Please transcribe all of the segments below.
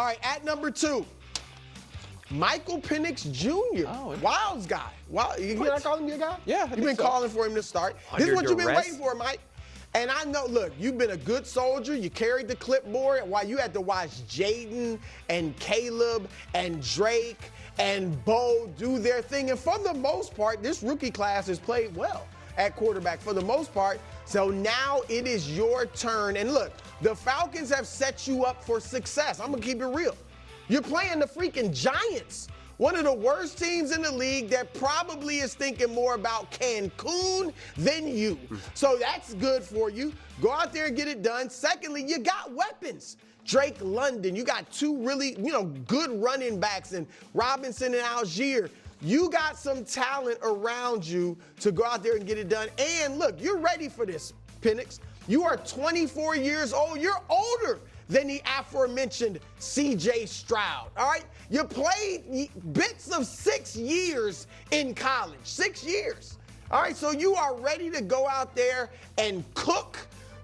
right, at number 2, Michael Penix Jr. Oh, Wild's guy. You not calling him your guy? Yeah, You've been calling for him to start. This is what you've been waiting for, Mike. And I know, look, you've been a good soldier. You carried the clipboard while you had to watch Jaden and Caleb and Drake and Bo do their thing. And for the most part, this rookie class has played well at quarterback for the most part. So now it is your turn. And look, the Falcons have set you up for success. I'm going to keep it real. You're playing the freaking Giants, one of the worst teams in the league that probably is thinking more about Cancun than you. So that's good for you. Go out there and get it done. Secondly, you got weapons. Drake London, you got 2 really, good running backs in Robinson and Algier. You got some talent around you to go out there and get it done. And look, you're ready for this, Penix. You are 24 years old. You're older than the aforementioned C.J. Stroud, all right? You played bits of 6 years in college, 6 years. All right, so you are ready to go out there and cook.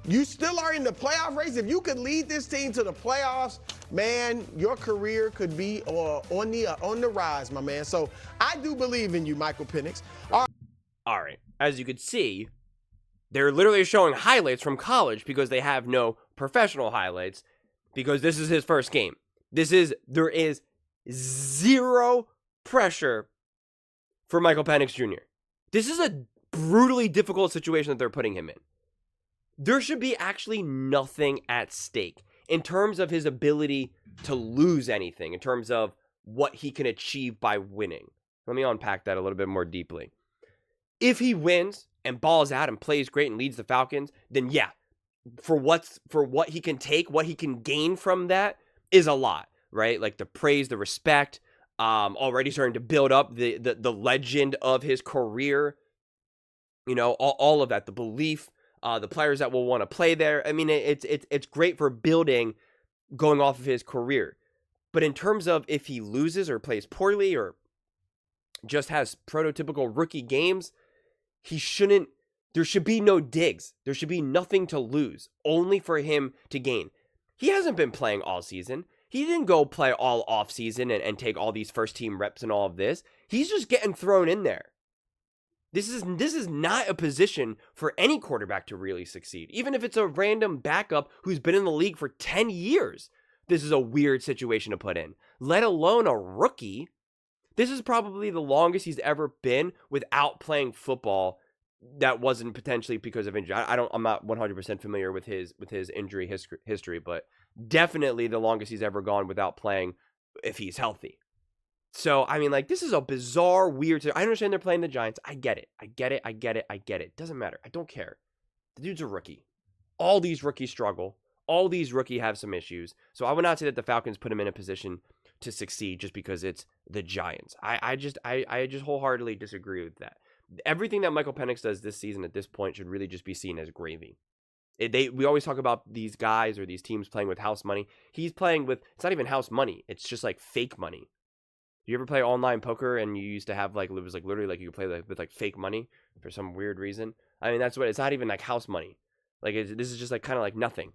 You still are in the playoff race. If you could lead this team to the playoffs, man, your career could be on the rise, my man. So I do believe in you, Michael Penix. All right, as you could see, they're literally showing highlights from college because they have no professional highlights because this is his first game. There is zero pressure for Michael Penix Jr. This is a brutally difficult situation that they're putting him in. There should be actually nothing at stake in terms of his ability to lose anything, in terms of what he can achieve by winning. Let me unpack that a little bit more deeply. If he wins and balls out and plays great and leads the Falcons, then yeah, for what he can take, what he can gain from that is a lot, right? Like the praise, the respect, already starting to build up the legend of his career, all of that, the belief, the players that will want to play there. I mean, it's great for building going off of his career. But in terms of if he loses or plays poorly or just has prototypical rookie games, there should be no digs. There should be nothing to lose, only for him to gain. He hasn't been playing all season. He didn't go play all off season and take all these first team reps and all of this. He's just getting thrown in there. This is not a position for any quarterback to really succeed. Even if it's a random backup who's been in the league for 10 years, this is a weird situation to put in. Let alone a rookie. This is probably the longest he's ever been without playing football. That wasn't potentially because of injury. I'm not 100% familiar with his injury history, but definitely the longest he's ever gone without playing if he's healthy. So, I mean, this is a bizarre, weird... I understand they're playing the Giants. I get it. Doesn't matter. I don't care. The dude's a rookie. All these rookies struggle. All these rookies have some issues. So I would not say that the Falcons put him in a position to succeed just because it's the Giants. I just wholeheartedly disagree with that. Everything that Michael Penix does this season at this point should really just be seen as gravy. We always talk about these guys or these teams playing with house money. He's playing with... It's not even house money. It's just fake money. You ever play online poker and you used to have it was literally you could play with fake money for some weird reason? I mean, that's what it's not even house money. This is just kind of nothing.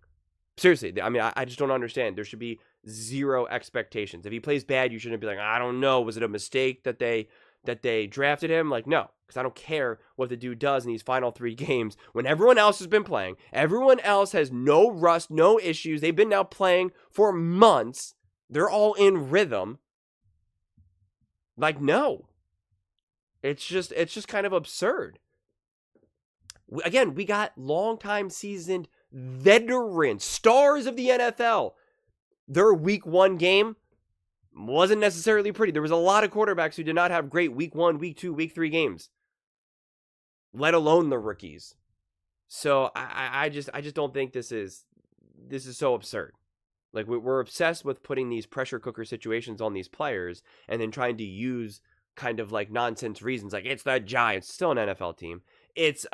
Seriously, I mean, I just don't understand. There should be zero expectations. If he plays bad, you shouldn't be I don't know, was it a mistake that they drafted him? No, because I don't care what the dude does in these final 3 games when everyone else has been playing. Everyone else has no rust, no issues. They've been now playing for months. They're all in rhythm. No. It's just kind of absurd. Again, we got longtime seasoned veterans, stars of the NFL. Their week 1 game wasn't necessarily pretty. There was a lot of quarterbacks who did not have great week 1, week 2, week 3 games, let alone the rookies. So I just don't think this is so absurd. We're obsessed with putting these pressure cooker situations on these players and then trying to use kind of nonsense reasons. It's the Giants, still an NFL team. It's,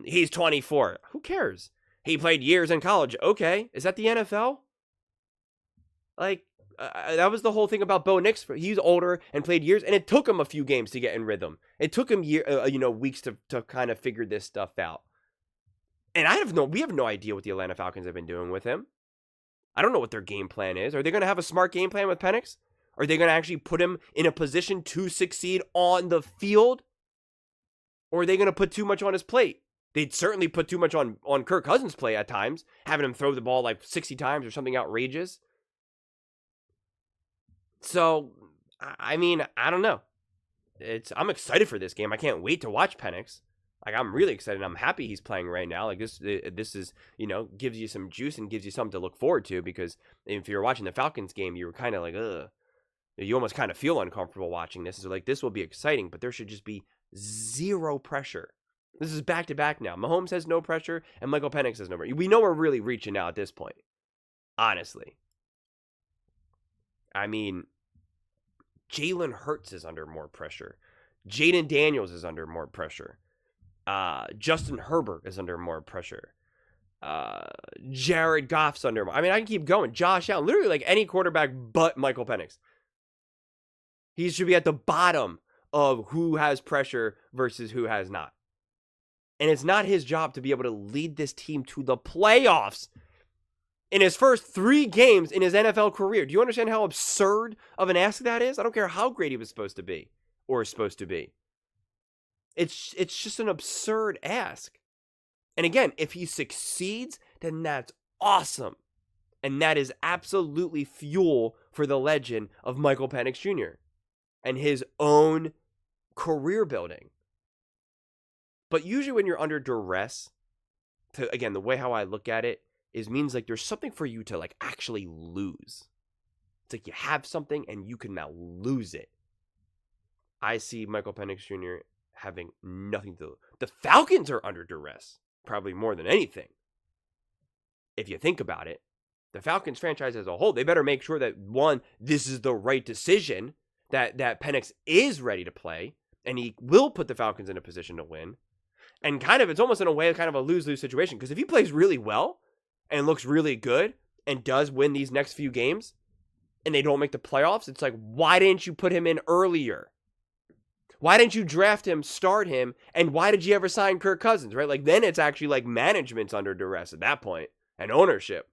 he's 24. Who cares? He played years in college. Okay. Is that the NFL? That was the whole thing about Bo Nix. He's older and played years, and it took him a few games to get in rhythm. It took him weeks to kind of figure this stuff out. And we have no idea what the Atlanta Falcons have been doing with him. I don't know what their game plan is. Are they going to have a smart game plan with Penix? Are they going to actually put him in a position to succeed on the field? Or are they going to put too much on his plate? They'd certainly put too much on Kirk Cousins' play at times, having him throw the ball like 60 times or something outrageous. So, I mean, I don't know. I'm excited for this game. I can't wait to watch Penix. Like, I'm really excited. I'm happy he's playing right now. Like, this is, gives you some juice and gives you something to look forward to, because if you're watching the Falcons game, you were kind of like, ugh. You almost kind of feel uncomfortable watching this. So, like, this will be exciting, but there should just be zero pressure. This is back-to-back now. Mahomes has no pressure, and Michael Penix has no pressure. We know we're really reaching now at this point. Honestly. I mean, Jalen Hurts is under more pressure. Jaden Daniels is under more pressure. Justin Herbert is under more pressure. Jared Goff's under more. I mean, I can keep going. Josh Allen. Literally like any quarterback but Michael Penix. He should be at the bottom of who has pressure versus who has not. And it's not his job to be able to lead this team to the playoffs in his first 3 games in his NFL career. Do you understand how absurd of an ask that is? I don't care how great he was supposed to be or is supposed to be. It's just an absurd ask. And again, if he succeeds, then that's awesome. And that is absolutely fuel for the legend of Michael Penix Jr. and his own career building. But usually when you're under duress, again, the way how I look at it is means like there's something for you to like actually lose. It's like you have something and you can now lose it. I see Michael Penix Jr. having nothing to lose. The Falcons are under duress, probably more than anything. If you think about it, the Falcons franchise as a whole, they better make sure that, one, this is the right decision, that Penix is ready to play, and he will put the Falcons in a position to win. And kind of, it's almost in a way kind of a lose-lose situation, because if he plays really well and looks really good and does win these next few games and they don't make the playoffs, it's like, why didn't you put him in earlier? Why didn't you draft him, start him, and why did you ever sign Kirk Cousins, right? Like, then it's actually like management's under duress at that point, and ownership.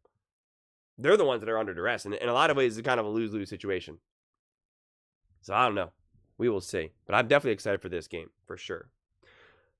They're the ones that are under duress, and in a lot of ways, it's kind of a lose-lose situation. So I don't know. We will see. But I'm definitely excited for this game, for sure.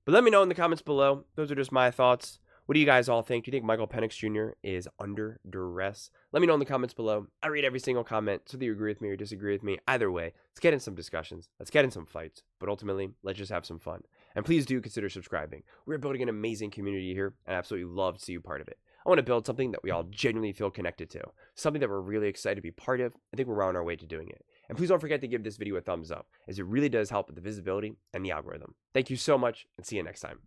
But let me know in the comments below. Those are just my thoughts. What do you guys all think? Do you think Michael Penix Jr. is under duress? Let me know in the comments below. I read every single comment, so that you agree with me or disagree with me. Either way, let's get in some discussions. Let's get in some fights. But ultimately, let's just have some fun. And please do consider subscribing. We're building an amazing community here, and I absolutely love to see you part of it. I want to build something that we all genuinely feel connected to. Something that we're really excited to be part of. I think we're on our way to doing it. And please don't forget to give this video a thumbs up, as it really does help with the visibility and the algorithm. Thank you so much, and see you next time.